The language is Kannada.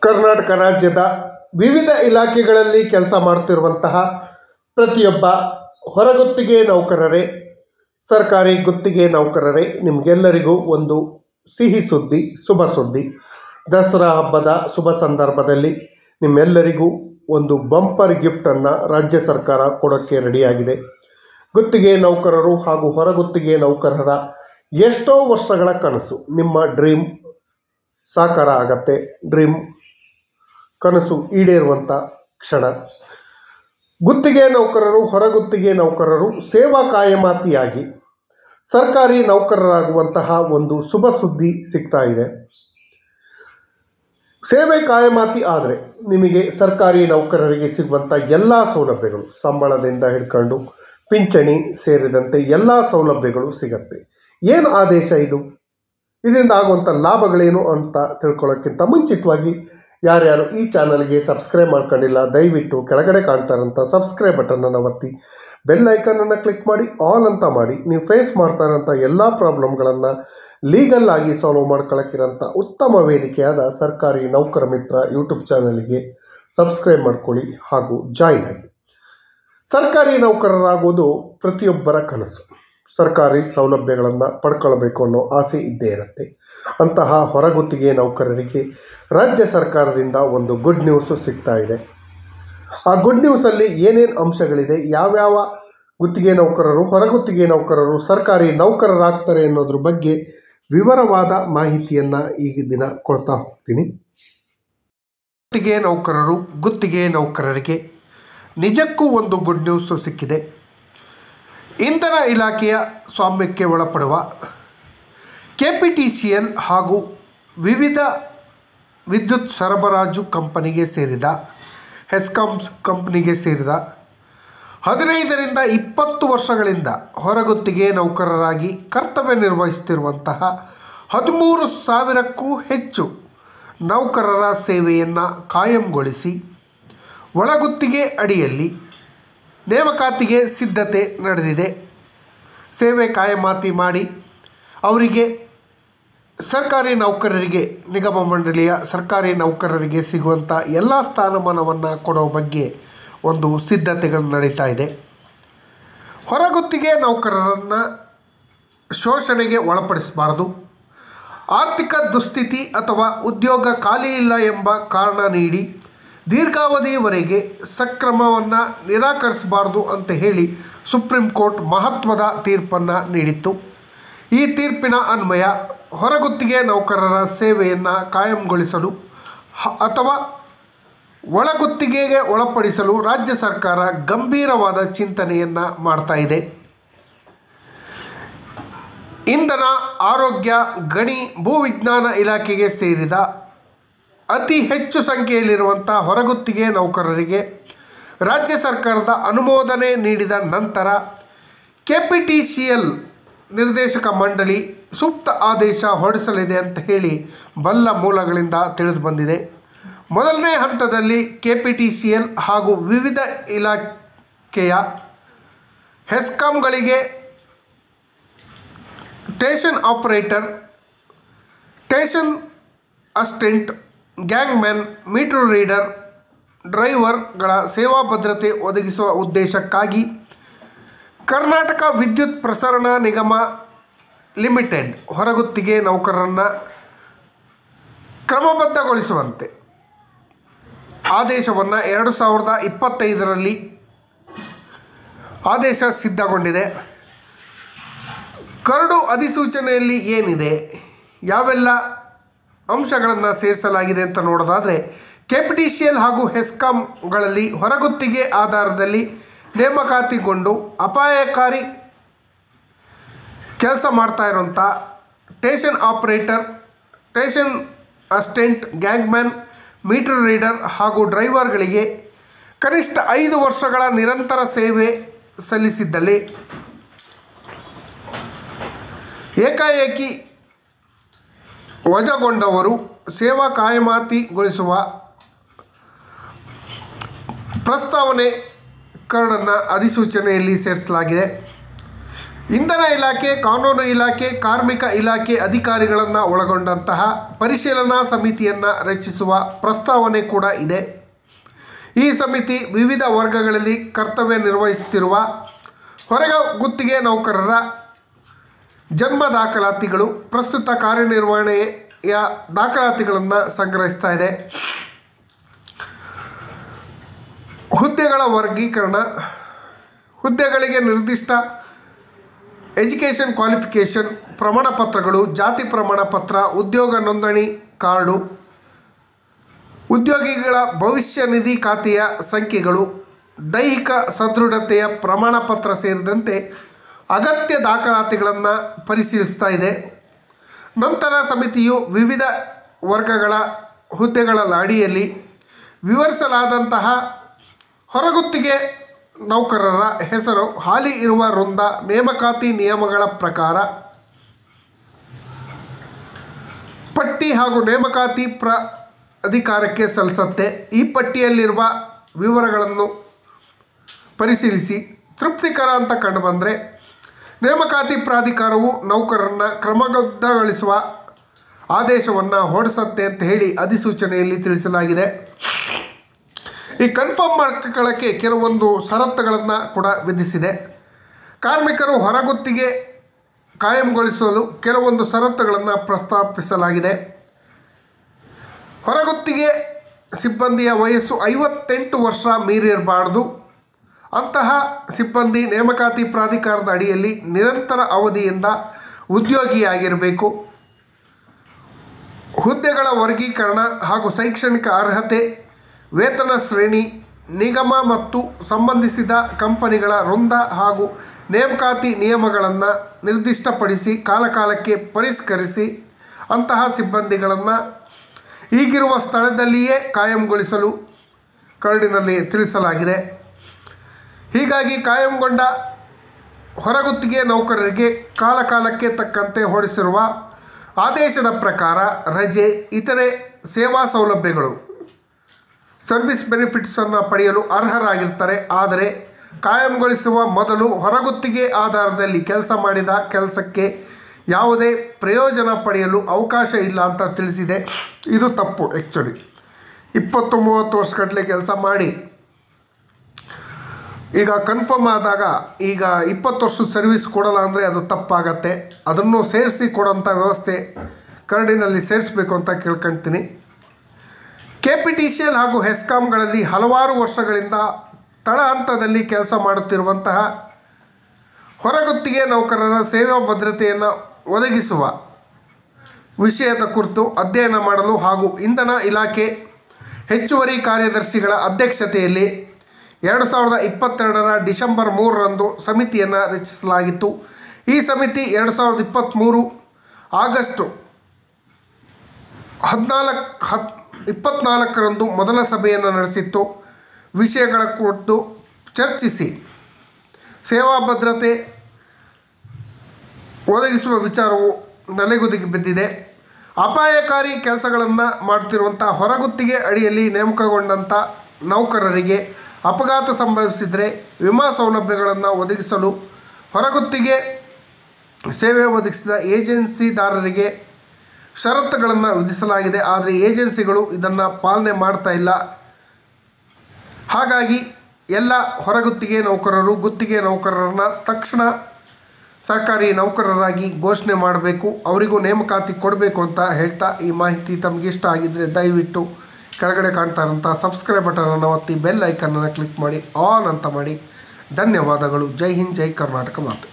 ಕರ್ನಾಟಕ ರಾಜ್ಯದ ವಿವಿಧ ಇಲಾಖೆಗಳಲ್ಲಿ ಕೆಲಸ ಮಾಡ್ತಿರುವಂತಹ ಪ್ರತಿಯೊಬ್ಬ ಹೊರಗುತ್ತಿಗೆ ನೌಕರರೇ, ಸರ್ಕಾರಿ ಗುತ್ತಿಗೆ ನೌಕರರೇ, ನಿಮಗೆಲ್ಲರಿಗೂ ಒಂದು ಸಿಹಿ ಸುದ್ದಿ, ಶುಭ ಸುದ್ದಿ. ದಸರಾ ಹಬ್ಬದ ಶುಭ ಸಂದರ್ಭದಲ್ಲಿ ನಿಮ್ಮೆಲ್ಲರಿಗೂ ಒಂದು ಬಂಪರ್ ಗಿಫ್ಟನ್ನು ರಾಜ್ಯ ಸರ್ಕಾರ ಕೊಡೋಕ್ಕೆ ರೆಡಿಯಾಗಿದೆ. ಗುತ್ತಿಗೆ ನೌಕರರು ಹಾಗೂ ಹೊರಗುತ್ತಿಗೆ ನೌಕರರ ಎಷ್ಟೋ ವರ್ಷಗಳ ಕನಸು, ನಿಮ್ಮ ಡ್ರೀಮ್ ಸಾಕಾರ ಆಗತ್ತೆ. ಡ್ರೀಮ್ ಕನಸು ಈಡೇರುವಂಥ ಕ್ಷಣ. ಗುತ್ತಿಗೆ ನೌಕರರು, ಹೊರಗುತ್ತಿಗೆ ನೌಕರರು ಸೇವಾ ಕಾಯಮಾತಿಯಾಗಿ ಸರ್ಕಾರಿ ನೌಕರರಾಗುವಂತಹ ಒಂದು ಶುಭ ಸುದ್ದಿ ಸಿಗ್ತಾ ಇದೆ. ಸೇವೆ ಕಾಯಮಾತಿ ಆದರೆ ನಿಮಗೆ ಸರ್ಕಾರಿ ನೌಕರರಿಗೆ ಸಿಗುವಂಥ ಎಲ್ಲ ಸೌಲಭ್ಯಗಳು, ಸಂಬಳದಿಂದ ಹಿಡ್ಕೊಂಡು ಪಿಂಚಣಿ ಸೇರಿದಂತೆ ಎಲ್ಲ ಸೌಲಭ್ಯಗಳು ಸಿಗತ್ತೆ. ಏನು ಆದೇಶ ಇದು? ಇದರಿಂದ ಆಗುವಂಥ ಲಾಭಗಳೇನು ಅಂತ ತಿಳ್ಕೊಳ್ಳೋಕ್ಕಿಂತ ಮುಂಚಿತವಾಗಿ ಯಾರ್ಯಾರು ಈ ಚಾನಲ್ಗೆ ಸಬ್ಸ್ಕ್ರೈಬ್ ಮಾಡ್ಕೊಂಡಿಲ್ಲ, ದಯವಿಟ್ಟು ಕೆಳಗಡೆ ಕಾಣ್ತಾ ಇರೋಂಥ ಸಬ್ಸ್ಕ್ರೈಬ್ ಬಟನನ್ನು ಒತ್ತಿ, ಬೆಲ್ ಐಕನನ್ನು ಕ್ಲಿಕ್ ಮಾಡಿ, ಆಲ್ ಅಂತ ಮಾಡಿ. ನೀವು ಫೇಸ್ ಮಾಡ್ತಾ ಇರೋಂಥ ಎಲ್ಲ ಪ್ರಾಬ್ಲಮ್ಗಳನ್ನು ಲೀಗಲ್ ಆಗಿ ಸಾಲ್ವ್ ಮಾಡ್ಕೊಳ್ಳೋಕ್ಕಿರೋಂಥ ಉತ್ತಮ ವೇದಿಕೆಯಾದ ಸರ್ಕಾರಿ ನೌಕರ ಮಿತ್ರ ಯೂಟ್ಯೂಬ್ ಚಾನಲ್ಗೆ ಸಬ್ಸ್ಕ್ರೈಬ್ ಮಾಡ್ಕೊಳ್ಳಿ ಹಾಗೂ ಜಾಯಿನ್ ಆಗಿ. ಸರ್ಕಾರಿ ನೌಕರರಾಗುವುದು ಪ್ರತಿಯೊಬ್ಬರ ಕನಸು. ಸರ್ಕಾರಿ ಸೌಲಭ್ಯಗಳನ್ನು ಪಡ್ಕೊಳ್ಬೇಕು ಅನ್ನೋ ಆಸೆ ಇದ್ದೇ ಇರುತ್ತೆ. ಅಂತಹ ಹೊರಗುತ್ತಿಗೆ ನೌಕರರಿಗೆ ರಾಜ್ಯ ಸರ್ಕಾರದಿಂದ ಒಂದು ಗುಡ್ ನ್ಯೂಸು ಸಿಗ್ತಾ ಇದೆ. ಆ ಗುಡ್ ನ್ಯೂಸಲ್ಲಿ ಏನೇನು ಅಂಶಗಳಿದೆ, ಯಾವ್ಯಾವ ಗುತ್ತಿಗೆ ನೌಕರರು, ಹೊರಗುತ್ತಿಗೆ ನೌಕರರು ಸರ್ಕಾರಿ ನೌಕರರಾಗ್ತಾರೆ ಅನ್ನೋದ್ರ ಬಗ್ಗೆ ವಿವರವಾದ ಮಾಹಿತಿಯನ್ನು ಈ ದಿನ ಕೊಡ್ತಾ ಹೋಗ್ತೀನಿ. ಗುತ್ತಿಗೆ ನೌಕರರು, ಗುತ್ತಿಗೆ ನೌಕರರಿಗೆ ನಿಜಕ್ಕೂ ಒಂದು ಗುಡ್ ನ್ಯೂಸು ಸಿಕ್ಕಿದೆ. ಇಂಧನ ಇಲಾಖೆಯ ಸ್ವಾಮ್ಯಕ್ಕೆ ಒಳಪಡುವ KPTCL ಹಾಗೂ ವಿವಿಧ ವಿದ್ಯುತ್ ಸರಬರಾಜು ಕಂಪನಿಗೆ ಸೇರಿದ ಹೆಸ್ಕಾಮ್ಸ್ ಕಂಪನಿಗೆ ಸೇರಿದ 15ರಿಂದ 20 ವರ್ಷಗಳಿಂದ ಹೊರಗುತ್ತಿಗೆ ನೌಕರರಾಗಿ ಕರ್ತವ್ಯ ನಿರ್ವಹಿಸುತ್ತಿರುವಂತಹ 13,000ಕ್ಕೂ ಹೆಚ್ಚು ನೌಕರರ ಸೇವೆಯನ್ನು ಕಾಯಂಗೊಳಿಸಿ ಒಳಗುತ್ತಿಗೆ ಅಡಿಯಲ್ಲಿ ನೇಮಕಾತಿಗೆ ಸಿದ್ಧತೆ ನಡೆದಿದೆ. ಸೇವೆ ಕಾಯಮಾತಿ ಮಾಡಿ ಅವರಿಗೆ ಸರ್ಕಾರಿ ನೌಕರರಿಗೆ, ನಿಗಮ ಮಂಡಳಿಯ ಸರ್ಕಾರಿ ನೌಕರರಿಗೆ ಸಿಗುವಂಥ ಎಲ್ಲ ಸ್ಥಾನಮಾನವನ್ನು ಕೊಡೋ ಬಗ್ಗೆ ಒಂದು ಸಿದ್ಧತೆಗಳು ನಡೀತಾ ಇದೆ. ಹೊರಗುತ್ತಿಗೆ ನೌಕರರನ್ನು ಶೋಷಣೆಗೆ ಒಳಪಡಿಸಬಾರ್ದು. ಆರ್ಥಿಕ ದುಸ್ಥಿತಿ ಅಥವಾ ಉದ್ಯೋಗ ಖಾಲಿ ಇಲ್ಲ ಎಂಬ ಕಾರಣ ನೀಡಿ ದೀರ್ಘಾವಧಿಯವರೆಗೆ ಸಕ್ರಮವನ್ನು ನಿರಾಕರಿಸಬಾರ್ದು ಅಂತ ಹೇಳಿ ಸುಪ್ರೀಂ ಕೋರ್ಟ್ ಮಹತ್ವದ ತೀರ್ಪನ್ನು ನೀಡಿತ್ತು. ಈ ತೀರ್ಪಿನ ಅನ್ವಯ ಹೊರಗುತ್ತಿಗೆ ನೌಕರರ ಸೇವೆಯನ್ನು ಕಾಯಂಗೊಳಿಸಲು ಅಥವಾ ಒಳಗುತ್ತಿಗೆಗೆ ಒಳಪಡಿಸಲು ರಾಜ್ಯ ಸರ್ಕಾರ ಗಂಭೀರವಾದ ಚಿಂತನೆಯನ್ನು ಮಾಡ್ತಾ ಇದೆ. ಇಂಧನ, ಆರೋಗ್ಯ, ಗಣಿ, ಭೂವಿಜ್ಞಾನ ಇಲಾಖೆಗೆ ಸೇರಿದ ಅತಿ ಹೆಚ್ಚು ಸಂಖ್ಯೆಯಲ್ಲಿರುವಂಥ ಹೊರಗುತ್ತಿಗೆ ನೌಕರರಿಗೆ ರಾಜ್ಯ ಸರ್ಕಾರದ ಅನುಮೋದನೆ ನೀಡಿದ ನಂತರ KPTCL ನಿರ್ದೇಶಕ ಮಂಡಳಿ ಸೂಕ್ತ ಆದೇಶ ಹೊರಡಿಸಲಿದೆ ಅಂತ ಹೇಳಿ ಬಲ್ಲ ಮೂಲಗಳಿಂದ ತಿಳಿದು ಬಂದಿದೆ. ಮೊದಲನೇ ಹಂತದಲ್ಲಿ KPTCL ಹಾಗೂ ವಿವಿಧ ಇಲಾಖೆಯ ಹೆಸ್ಕಾಮ್ಗಳಿಗೆ station operator, station assistant, gangman, meter reader, ಡ್ರೈವರ್ಗಳ ಸೇವಾ ಭದ್ರತೆ ಒದಗಿಸುವ ಉದ್ದೇಶಕ್ಕಾಗಿ ಕರ್ನಾಟಕ ವಿದ್ಯುತ್ ಪ್ರಸರಣ ನಿಗಮ ಲಿಮಿಟೆಡ್ ಹೊರಗುತ್ತಿಗೆ ನೌಕರರನ್ನು ಕ್ರಮಬದ್ಧಗೊಳಿಸುವಂತೆ ಆದೇಶವನ್ನು 2025ರಲ್ಲಿ ಆದೇಶ ಸಿದ್ಧಗೊಂಡಿದೆ. ಕರಡು ಅಧಿಸೂಚನೆಯಲ್ಲಿ ಏನಿದೆ, ಯಾವೆಲ್ಲ ಅಂಶಗಳನ್ನು ಸೇರಿಸಲಾಗಿದೆ ಅಂತ ನೋಡೋದಾದರೆ, KPTCL ಹಾಗೂ ಹೆಸ್ಕಾಮ್ಗಳಲ್ಲಿ ಹೊರಗುತ್ತಿಗೆ ಆಧಾರದಲ್ಲಿ ನೇಮಕಾತಿಗೊಂಡು ಅಪಾಯಕಾರಿ ಕೆಲಸ ಮಾಡ್ತಾ ಇರೋಂಥ station operator, station assistant, gangman, meter reader ಹಾಗೂ ಡ್ರೈವರ್ಗಳಿಗೆ ಕನಿಷ್ಠ 5 ವರ್ಷಗಳ ನಿರಂತರ ಸೇವೆ ಸಲ್ಲಿಸಿದ್ದಲ್ಲಿ ಏಕಾಏಕಿ ವಜಾಗೊಂಡವರು ಸೇವಾ ಕಾಯಮಾತಿಗೊಳಿಸುವ ಪ್ರಸ್ತಾವನೆ ಕರಡನ್ನು ಅಧಿಸೂಚನೆಯಲ್ಲಿ ಸೇರಿಸಲಾಗಿದೆ. ಇಂಧನ ಇಲಾಖೆ, ಕಾನೂನು ಇಲಾಖೆ, ಕಾರ್ಮಿಕ ಇಲಾಖೆ ಅಧಿಕಾರಿಗಳನ್ನು ಒಳಗೊಂಡಂತಹ ಪರಿಶೀಲನಾ ಸಮಿತಿಯನ್ನು ರಚಿಸುವ ಪ್ರಸ್ತಾವನೆ ಕೂಡ ಇದೆ. ಈ ಸಮಿತಿ ವಿವಿಧ ವರ್ಗಗಳಲ್ಲಿ ಕರ್ತವ್ಯ ನಿರ್ವಹಿಸುತ್ತಿರುವ ಹೊರಗುತ್ತಿಗೆ ನೌಕರರ ಜನ್ಮ ದಾಖಲಾತಿಗಳು, ಪ್ರಸ್ತುತ ಕಾರ್ಯನಿರ್ವಹಣೆಯ ದಾಖಲಾತಿಗಳನ್ನು ಸಂಗ್ರಹಿಸ್ತಾ ಇದೆ. ಹುದ್ದೆಗಳ ವರ್ಗೀಕರಣ, ಹುದ್ದೆಗಳಿಗೆ ನಿರ್ದಿಷ್ಟ ಎಜುಕೇಷನ್ ಕ್ವಾಲಿಫಿಕೇಷನ್ ಪ್ರಮಾಣಪತ್ರಗಳು, ಜಾತಿ ಪ್ರಮಾಣಪತ್ರ, ಉದ್ಯೋಗ ನೋಂದಣಿ ಕಾರ್ಡು, ಉದ್ಯೋಗಿಗಳ ಭವಿಷ್ಯ ನಿಧಿ ಖಾತೆಯ ಸಂಖ್ಯೆಗಳು, ದೈಹಿಕ ಸದೃಢತೆಯ ಪ್ರಮಾಣಪತ್ರ ಸೇರಿದಂತೆ ಅಗತ್ಯ ದಾಖಲಾತಿಗಳನ್ನು ಪರಿಶೀಲಿಸ್ತಾ ಇದೆ. ನಂತರ ಸಮಿತಿಯು ವಿವಿಧ ವರ್ಗಗಳ ಹುದ್ದೆಗಳ ಅಡಿಯಲ್ಲಿ ವಿವರಿಸಲಾದಂತಹ ಹೊರಗುತ್ತಿಗೆ ನೌಕರರ ಹೆಸರು ಹಾಲಿ ಇರುವ ವೃಂದ ನೇಮಕಾತಿ ನಿಯಮಗಳ ಪ್ರಕಾರ ಪಟ್ಟಿ ಹಾಗೂ ನೇಮಕಾತಿ ಅಧಿಕಾರಕ್ಕೆ ಸಲ್ಲಿಸುತ್ತೆ. ಈ ಪಟ್ಟಿಯಲ್ಲಿರುವ ವಿವರಗಳನ್ನು ಪರಿಶೀಲಿಸಿ ತೃಪ್ತಿಕರ ಅಂತ ಕಂಡುಬಂದರೆ ನೇಮಕಾತಿ ಪ್ರಾಧಿಕಾರವು ನೌಕರರನ್ನು ಕ್ರಮಬದ್ಧಗೊಳಿಸುವ ಆದೇಶವನ್ನು ಹೊರಡಿಸುತ್ತೆ ಅಂತ ಹೇಳಿ ಅಧಿಸೂಚನೆಯಲ್ಲಿ ತಿಳಿಸಲಾಗಿದೆ. ಈ ಕನ್ಫರ್ಮ್ ಮಾಡ್ಕೊಳ್ಳೋಕ್ಕೆ ಕೆಲವೊಂದು ಷರತ್ತುಗಳನ್ನು ಕೂಡ ವಿಧಿಸಿದೆ. ಕಾರ್ಮಿಕರು ಹೊರಗುತ್ತಿಗೆ ಕಾಯಂಗೊಳಿಸಲು ಕೆಲವೊಂದು ಷರತ್ತುಗಳನ್ನು ಪ್ರಸ್ತಾಪಿಸಲಾಗಿದೆ. ಹೊರಗುತ್ತಿಗೆ ಸಿಬ್ಬಂದಿಯ ವಯಸ್ಸು 58 ವರ್ಷ ಮೀರಿರಬಾರ್ದು. ಅಂತಹ ಸಿಬ್ಬಂದಿ ನೇಮಕಾತಿ ಪ್ರಾಧಿಕಾರದ ಅಡಿಯಲ್ಲಿ ನಿರಂತರ ಅವಧಿಯಿಂದ ಉದ್ಯೋಗಿಯಾಗಿರಬೇಕು. ಹುದ್ದೆಗಳ ವರ್ಗೀಕರಣ ಹಾಗೂ ಶೈಕ್ಷಣಿಕ ಅರ್ಹತೆ, ವೇತನ ಶ್ರೇಣಿ, ನಿಗಮ ಮತ್ತು ಸಂಬಂಧಿಸಿದ ಕಂಪನಿಗಳ ವೃಂದ ಹಾಗೂ ನೇಮಕಾತಿ ನಿಯಮಗಳನ್ನು ನಿರ್ದಿಷ್ಟಪಡಿಸಿ ಕಾಲಕಾಲಕ್ಕೆ ಪರಿಷ್ಕರಿಸಿ ಅಂತಹ ಸಿಬ್ಬಂದಿಗಳನ್ನು ಈಗಿರುವ ಸ್ಥಳದಲ್ಲಿಯೇ ಕಾಯಂಗೊಳಿಸಲು ಕರಡಿನಲ್ಲಿ ತಿಳಿಸಲಾಗಿದೆ. ಹೀಗಾಗಿ ಕಾಯಂಗೊಂಡ ಹೊರಗುತ್ತಿಗೆ ನೌಕರರಿಗೆ ಕಾಲಕಾಲಕ್ಕೆ ತಕ್ಕಂತೆ ಹೊರಡಿಸಿರುವ ಆದೇಶದ ಪ್ರಕಾರ ರಜೆ, ಇತರೆ ಸೇವಾ ಸೌಲಭ್ಯಗಳು, ಸರ್ವಿಸ್ ಬೆನಿಫಿಟ್ಸನ್ನು ಪಡೆಯಲು ಅರ್ಹರಾಗಿರ್ತಾರೆ. ಆದರೆ ಕಾಯಂಗೊಳಿಸುವ ಮೊದಲು ಹೊರಗುತ್ತಿಗೆ ಆಧಾರದಲ್ಲಿ ಕೆಲಸ ಮಾಡಿದ ಕೆಲಸಕ್ಕೆ ಯಾವುದೇ ಪ್ರಯೋಜನ ಪಡೆಯಲು ಅವಕಾಶ ಇಲ್ಲ ಅಂತ ತಿಳಿಸಿದೆ. ಇದು ತಪ್ಪು. ಆ್ಯಕ್ಚುಲಿ 20-30 ವರ್ಷಗಟ್ಟಲೆ ಕೆಲಸ ಮಾಡಿ ಈಗ ಕನ್ಫರ್ಮ್ ಆದಾಗ ಈಗ 20 ವರ್ಷದ ಸರ್ವಿಸ್ ಕೊಡಲ್ಲ ಅಂದರೆ ಅದು ತಪ್ಪಾಗತ್ತೆ. ಅದನ್ನು ಸೇರಿಸಿ ಕೊಡೋಂಥ ವ್ಯವಸ್ಥೆ ಕರಡಿನಲ್ಲಿ ಸೇರಿಸಬೇಕು ಅಂತ ಕೇಳ್ಕೊಳ್ತೀನಿ. KPTCL ಹಾಗೂ ಹೆಸ್ಕಾಂಗಳಲ್ಲಿ ಹಲವಾರು ವರ್ಷಗಳಿಂದ ತಳ ಹಂತದಲ್ಲಿ ಕೆಲಸ ಮಾಡುತ್ತಿರುವಂತಹ ಹೊರಗುತ್ತಿಗೆ ನೌಕರರ ಸೇವಾ ಭದ್ರತೆಯನ್ನು ಒದಗಿಸುವ ವಿಷಯದ ಕುರಿತು ಅಧ್ಯಯನ ಮಾಡಲು ಹಾಗೂ ಇಂಧನ ಇಲಾಖೆ ಹೆಚ್ಚುವರಿ ಕಾರ್ಯದರ್ಶಿಗಳ ಅಧ್ಯಕ್ಷತೆಯಲ್ಲಿ 2022 ಡಿಸೆಂಬರ್ 3ರಂದು ಸಮಿತಿಯನ್ನು ರಚಿಸಲಾಗಿತ್ತು. ಈ ಸಮಿತಿ 2023 ಆಗಸ್ಟ್ 24ರಂದು ಮೊದಲ ಸಭೆಯನ್ನು ನಡೆಸಿತ್ತು. ವಿಷಯಗಳ ಕುರಿತು ಚರ್ಚಿಸಿ ಸೇವಾ ಭದ್ರತೆ ಒದಗಿಸುವ ವಿಚಾರವು ನೆಲೆಗುದಿಗೆ ಬಿದ್ದಿದೆ. ಅಪಾಯಕಾರಿ ಕೆಲಸಗಳನ್ನು ಮಾಡುತ್ತಿರುವಂಥ ಹೊರಗುತ್ತಿಗೆ ಅಡಿಯಲ್ಲಿ ನೇಮಕಗೊಂಡಂಥ ನೌಕರರಿಗೆ ಅಪಘಾತ ಸಂಭವಿಸಿದರೆ ವಿಮಾ ಸೌಲಭ್ಯಗಳನ್ನು ಒದಗಿಸಲು ಹೊರಗುತ್ತಿಗೆ ಸೇವೆ ಒದಗಿಸಿದ ಏಜೆನ್ಸಿದಾರರಿಗೆ ಷರತ್ತುಗಳನ್ನು ವಿಧಿಸಲಾಗಿದೆ. ಆದರೆ ಏಜೆನ್ಸಿಗಳು ಇದನ್ನು ಪಾಲನೆ ಮಾಡ್ತಾ ಇಲ್ಲ. ಹಾಗಾಗಿ ಎಲ್ಲ ಹೊರಗುತ್ತಿಗೆ ನೌಕರರು ಗುತ್ತಿಗೆ ನೌಕರರನ್ನು ತಕ್ಷಣ ಸರ್ಕಾರಿ ನೌಕರರಾಗಿ ಘೋಷಣೆ ಮಾಡಬೇಕು, ಅವರಿಗೂ ನೇಮಕಾತಿ ಕೊಡಬೇಕು ಅಂತ ಹೇಳ್ತಾ, ಈ ಮಾಹಿತಿ ತಮಗೆ ಇಷ್ಟ ಆಗಿದ್ದರೆ ದಯವಿಟ್ಟು ಕೆಳಗಡೆ ಕಾಣ್ತಾ ಇರೋಂಥ ಸಬ್ಸ್ಕ್ರೈಬ್ ಬಟನನ್ನು ಒತ್ತಿ ಬೆಲ್ ಐಕನ್ನನ್ನು ಕ್ಲಿಕ್ ಮಾಡಿ ಆಲ್ ಅಂತ ಮಾಡಿ. ಧನ್ಯವಾದಗಳು. ಜೈ ಹಿಂದ್, ಜೈ ಕರ್ನಾಟಕ ಮಾತೆ.